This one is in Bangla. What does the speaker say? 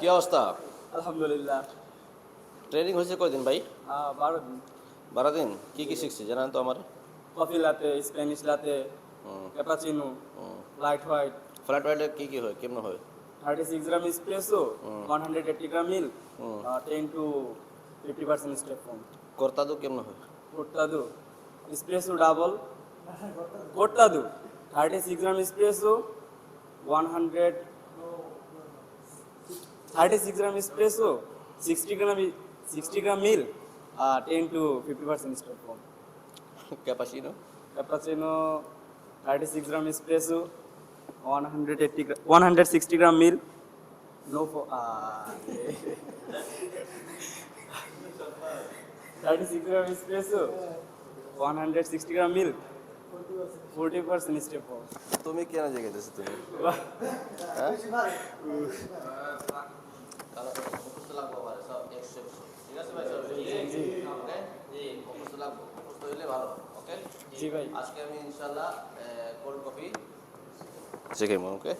কি অবস্থা? আলহামদুলিল্লাহ। ট্রেনিং হয়েছে কয়দিন ভাই? 12 দিন। 12 দিন। কি কি শিখছি জানান তো আমার। Coffee লাতে, Spanish লাতে, cappuccino, light white, flat হোয়াইটে কি কি হয়, কেমন হয়? 36 গ্রাম espresso, 180 gram milk, 10 to 50% step form. কর্তাদু কেমন হয়? Cortado, espresso double, Cortado, 36 gram espresso, 100, 36 gram espresso, 60 gram milk, 10 to 50% step form. Cappuccino? Cappuccino, 36 gram espresso, 160 gram milk, no for 36 gram espresso, 160 gram milk, 40% step form. তুমি কেন জেগেছো তুমি? মুখস্থ লাগবো আবার সব 100 ঠিক আছে ভাই? সব জি ওকে জি মুখস্থ লাগবো, মুখস্থ হইলে ভালো। ওকে জি ভাই। আজকে আমি ইনশাআল্লাহ কোল্ড কফি শিখাইবো। ওকে।